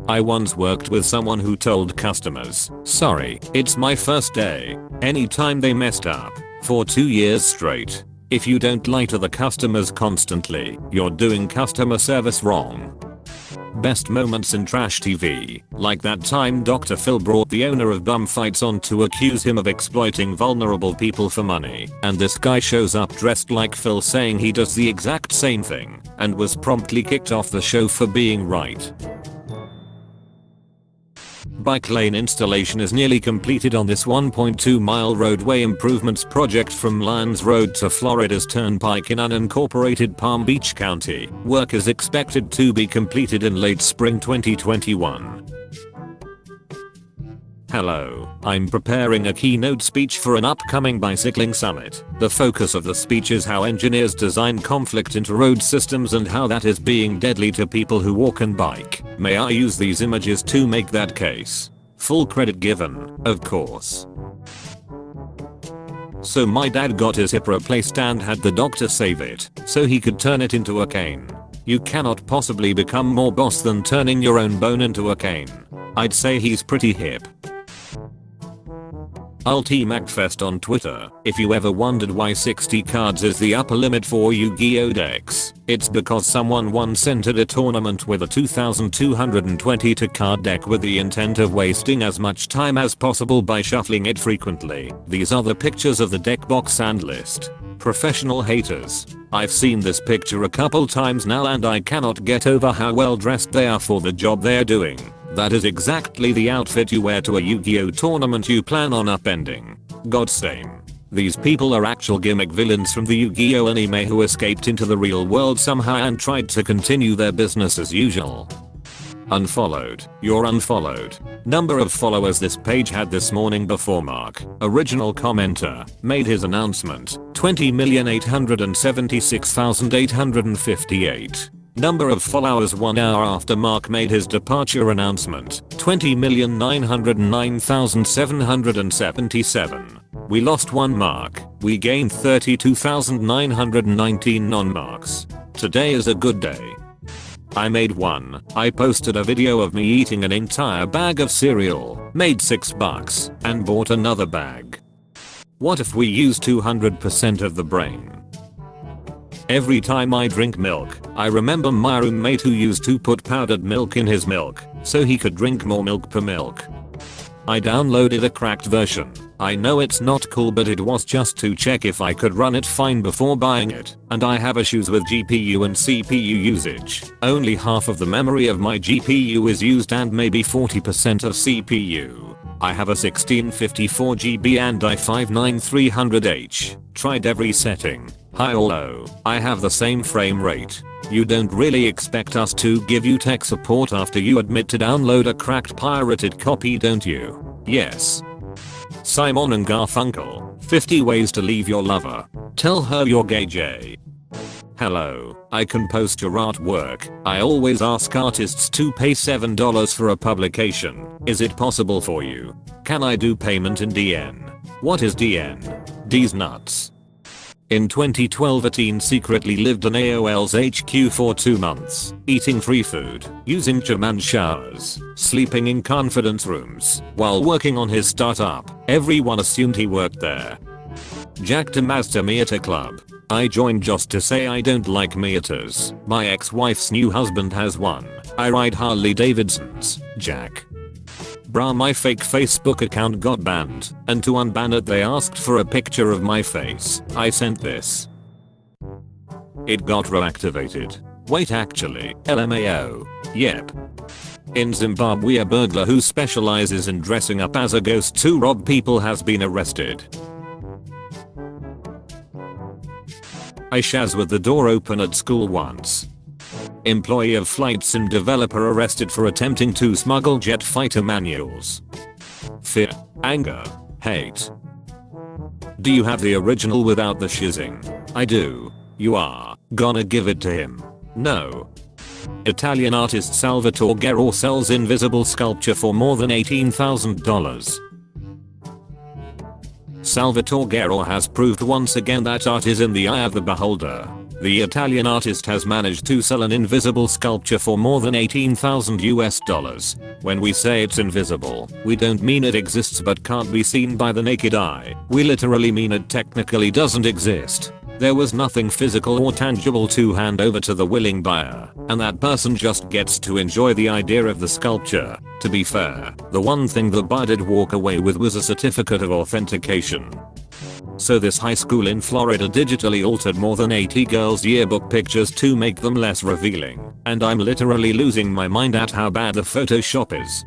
I once worked with someone who told customers, "Sorry, it's my first day," anytime they messed up, for 2 years straight. If you don't lie to the customers constantly, you're doing customer service wrong. Best moments in trash TV, like that time Dr. Phil brought the owner of Bum Fights on to accuse him of exploiting vulnerable people for money, and this guy shows up dressed like Phil saying he does the exact same thing, and was promptly kicked off the show for being right. Bike lane installation is nearly completed on this 1.2-mile roadway improvements project from Lyons Road to Florida's Turnpike in unincorporated Palm Beach County. Work is expected to be completed in late spring 2021. Hello, I'm preparing a keynote speech for an upcoming bicycling summit. The focus of the speech is how engineers design conflict into road systems and how that is being deadly to people who walk and bike. May I use these images to make that case? Full credit given, of course. So my dad got his hip replaced and had the doctor save it, so he could turn it into a cane. You cannot possibly become more boss than turning your own bone into a cane. I'd say he's pretty hip. UltiMacFest on Twitter. If you ever wondered why 60 cards is the upper limit for Yu-Gi-Oh decks, it's because someone once entered a tournament with a 2,220 card deck with the intent of wasting as much time as possible by shuffling it frequently. These are the pictures of the deck box and list. Professional haters. I've seen this picture a couple times now and I cannot get over how well dressed they are for the job they're doing. That is exactly the outfit you wear to a Yu-Gi-Oh tournament you plan on upending. God same. These people are actual gimmick villains from the Yu-Gi-Oh anime who escaped into the real world somehow and tried to continue their business as usual. Unfollowed. You're unfollowed. Number of followers this page had this morning before Mark, original commenter, made his announcement, 20,876,858. Number of followers 1 hour after Mark made his departure announcement, 20,909,777. We lost 1 mark, we gained 32,919 non-marks. Today is a good day. I made one. I posted a video of me eating an entire bag of cereal, made $6, and bought another bag. What if we use 200% of the brain? Every time I drink milk, I remember my roommate who used to put powdered milk in his milk, so he could drink more milk per milk. I downloaded a cracked version. I know it's not cool but it was just to check if I could run it fine before buying it, and I have issues with GPU and CPU usage. Only half of the memory of my GPU is used and maybe 40% of CPU. I have a 1654GB and i5-9300H. Tried every setting. High or low, I have the same frame rate. You don't really expect us to give you tech support after you admit to download a cracked pirated copy, don't you? Yes. Simon and Garfunkel, 50 ways to leave your lover. Tell her you're gay, Jay. Hello, I can post your artwork. I always ask artists to pay $7 for a publication. Is it possible for you? Can I do payment in DN? What is DN? D's nuts. In 2012 a teen secretly lived in AOL's HQ for 2 months, eating free food, using German showers, sleeping in confidence rooms, while working on his startup. Everyone assumed he worked there. Jack to Mazda Miata Club. I joined just to say I don't like Miatas. My ex-wife's new husband has one. I ride Harley Davidsons. Jack. Bruh, my fake Facebook account got banned, and to unban it they asked for a picture of my face. I sent this. It got reactivated. Wait, actually, LMAO. Yep. In Zimbabwe a burglar who specializes in dressing up as a ghost to rob people has been arrested. I shaz with the door open at school once. Employee of flight sim developer arrested for attempting to smuggle jet fighter manuals. Fear, anger, hate. Do you have the original without the shizzing? I do. You are gonna give it to him? No. Italian artist Salvatore Gero sells invisible sculpture for more than $18,000. Salvatore Gero has proved once again that art is in the eye of the beholder. The Italian artist has managed to sell an invisible sculpture for more than $18,000. When we say it's invisible, we don't mean it exists but can't be seen by the naked eye. We literally mean it technically doesn't exist. There was nothing physical or tangible to hand over to the willing buyer, and that person just gets to enjoy the idea of the sculpture. To be fair, the one thing the buyer did walk away with was a certificate of authentication. So this high school in Florida digitally altered more than 80 girls' yearbook pictures to make them less revealing, and I'm literally losing my mind at how bad the Photoshop is.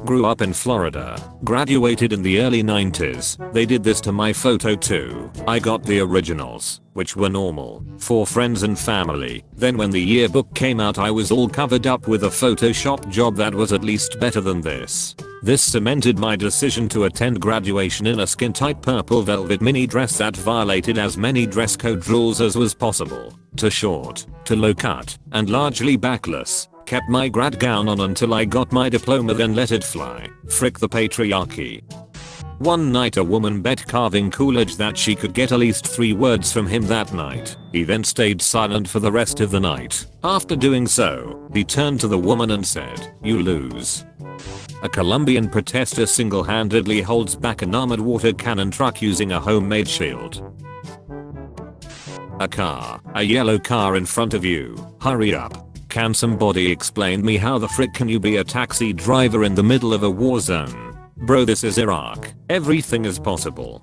Grew up in Florida, graduated in the early 90s. They did this to my photo too. I got the originals, which were normal, for friends and family. Then when the yearbook came out I was all covered up with a Photoshop job that was at least better than this. This cemented my decision to attend graduation in a skin-tight purple velvet mini dress that violated as many dress code rules as was possible. To short, to low cut, and largely backless. Kept my grad gown on until I got my diploma, then let it fly. Frick the patriarchy. One night a woman bet carving Coolidge that she could get at least 3 words from him that night. He then stayed silent for the rest of the night. After doing so, he turned to the woman and said, "You lose." A Colombian protester single-handedly holds back an armored water cannon truck using a homemade shield. A yellow car in front of you. Hurry up. Can somebody explain me how the frick can you be a taxi driver in the middle of a war zone? Bro, this is Iraq. Everything is possible.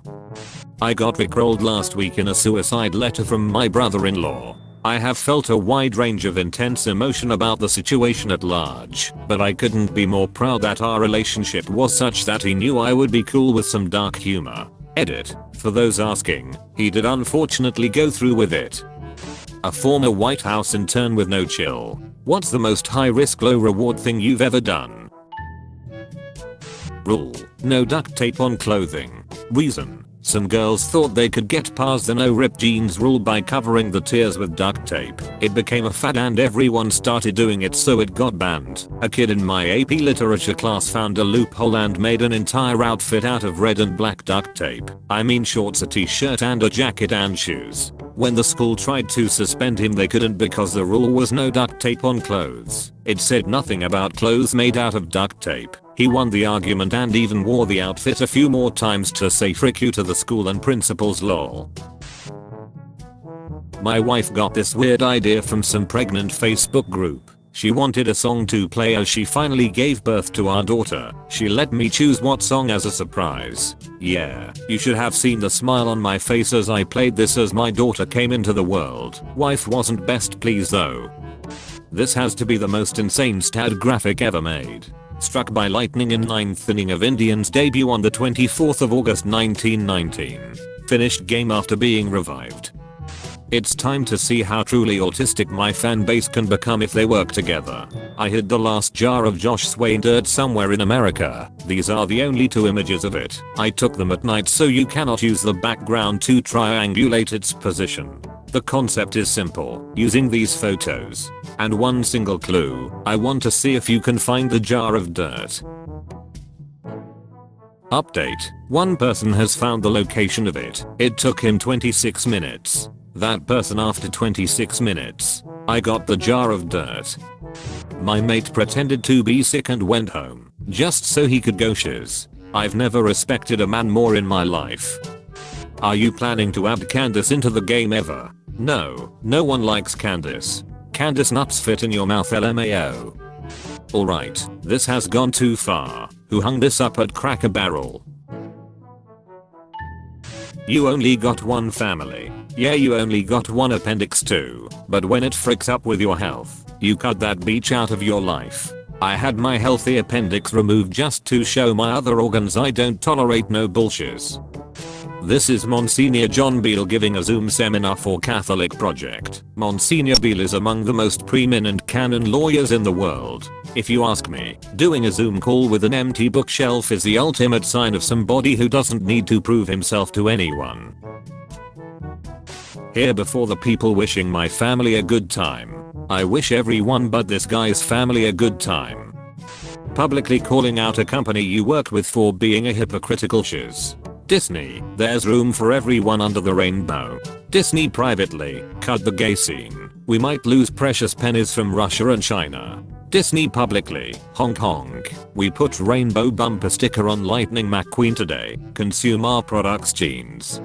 I got rickrolled last week in a suicide letter from my brother-in-law. I have felt a wide range of intense emotion about the situation at large, but I couldn't be more proud that our relationship was such that he knew I would be cool with some dark humor. Edit. For those asking, he did unfortunately go through with it. A former White House intern with no chill. What's the most high risk low reward thing you've ever done? Rule: no duct tape on clothing. Reason: some girls thought they could get past the no rip jeans rule by covering the tears with duct tape. It became a fad and everyone started doing it, so it got banned. A kid in my AP literature class found a loophole and made an entire outfit out of red and black duct tape. I mean shorts, a t-shirt and a jacket and shoes. When the school tried to suspend him they couldn't because the rule was no duct tape on clothes. It said nothing about clothes made out of duct tape. He won the argument and even wore the outfit a few more times to say frick you to the school and principals, lol. My wife got this weird idea from some pregnant Facebook group. She wanted a song to play as she finally gave birth to our daughter. She let me choose what song as a surprise. Yeah, you should have seen the smile on my face as I played this as my daughter came into the world. Wife wasn't best pleased though. This has to be the most insane stat graphic ever made. Struck by lightning in 9th inning of Indians debut on the 24th of August 1919. Finished game after being revived. It's time to see how truly autistic my fan base can become if they work together. I hid the last jar of Josh Swain dirt somewhere in America. These are the only 2 images of it. I took them at night so you cannot use the background to triangulate its position. The concept is simple, using these photos. And one single clue, I want to see if you can find the jar of dirt. Update: one person has found the location of it. It took him 26 minutes. That person after 26 minutes. I got the jar of dirt. My mate pretended to be sick and went home, just so he could go shiz. I've never respected a man more in my life. Are you planning to add Candace into the game ever? No, no one likes Candace. Candace nuts fit in your mouth, LMAO. Alright, this has gone too far. Who hung this up at Cracker Barrel? You only got one family. Yeah, you only got one appendix too. But when it fricks up with your health, you cut that beach out of your life. I had my healthy appendix removed just to show my other organs I don't tolerate no bullshit. This is Monsignor John Beale giving a Zoom seminar for Catholic Project. Monsignor Beale is among the most preeminent canon lawyers in the world. If you ask me, doing a Zoom call with an empty bookshelf is the ultimate sign of somebody who doesn't need to prove himself to anyone. Here before the people wishing my family a good time. I wish everyone but this guy's family a good time. Publicly calling out a company you work with for being a hypocritical shiz. Disney, there's room for everyone under the rainbow. Disney privately, cut the gay scene. We might lose precious pennies from Russia and China. Disney publicly, honk honk. We put rainbow bumper sticker on Lightning McQueen today. Consume our products jeans.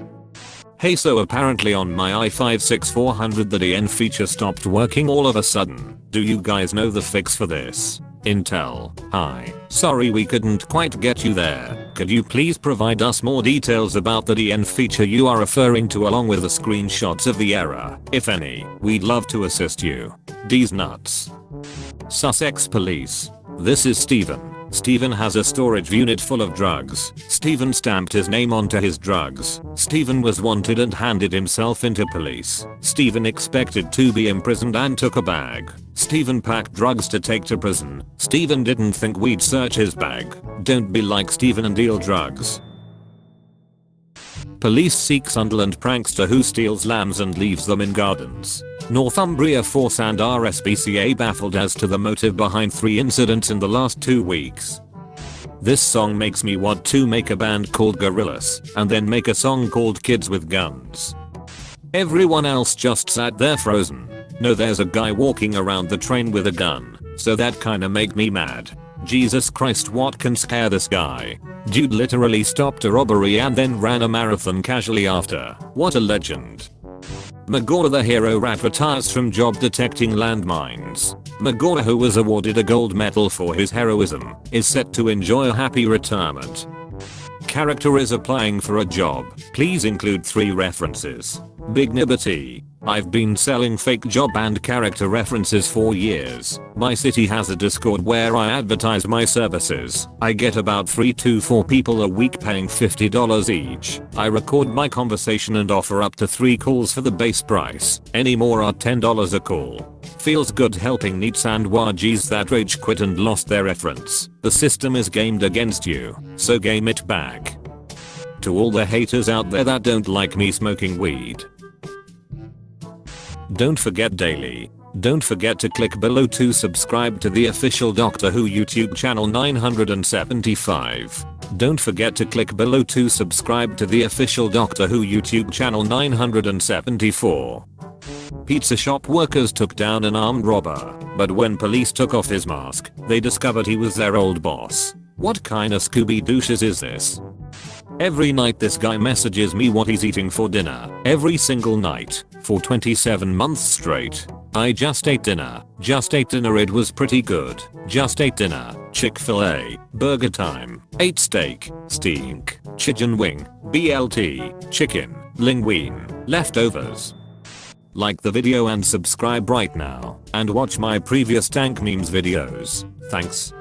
Hey, so apparently on my i5-6400 the DN feature stopped working all of a sudden. Do you guys know the fix for this? Intel, hi. Sorry we couldn't quite get you there. Could you please provide us more details about the DN feature you are referring to along with the screenshots of the error, if any? We'd love to assist you. D's nuts. Sussex Police. This is Steven. Steven has a storage unit full of drugs. Steven stamped his name onto his drugs. Steven was wanted and handed himself into police. Steven expected to be imprisoned and took a bag. Steven packed drugs to take to prison. Steven didn't think we'd search his bag. Don't be like Steven and deal drugs. Police seek Sunderland prankster who steals lambs and leaves them in gardens. Northumbria Force and RSPCA baffled as to the motive behind 3 incidents in the last 2 weeks. This song makes me want to make a band called Gorillaz and then make a song called Kids with Guns. Everyone else just sat there frozen. No, there's a guy walking around the train with a gun, so that kinda make me mad. Jesus Christ, what can scare this guy? Dude literally stopped a robbery and then ran a marathon casually after. What a legend. Magora the hero rat retires from job detecting landmines. Magora, who was awarded a gold medal for his heroism, is set to enjoy a happy retirement. Character is applying for a job. Please include 3 references. Big Nibbity. I've been selling fake job and character references for years. My city has a Discord where I advertise my services. I get about 3 to 4 people a week paying $50 each. I record my conversation and offer up to 3 calls for the base price. Any more are $10 a call. Feels good helping neets and wajis that rage quit and lost their reference. The system is gamed against you, so game it back. To all the haters out there that don't like me smoking weed. Don't forget daily. Don't forget to click below to subscribe to the official Doctor Who YouTube channel 975. Don't forget to click below to subscribe to the official Doctor Who YouTube channel 974. Pizza shop workers took down an armed robber, but when police took off his mask, they discovered he was their old boss. What kind of Scooby-Dooches is this? Every night this guy messages me what he's eating for dinner. Every single night. For 27 months straight. I just ate dinner. It was pretty good. Just ate dinner. Chick-fil-A. Burger time. Ate steak. Stink. Chicken wing. BLT. Chicken. Linguine. Leftovers. Like the video and subscribe right now. And watch my previous dank memes videos. Thanks.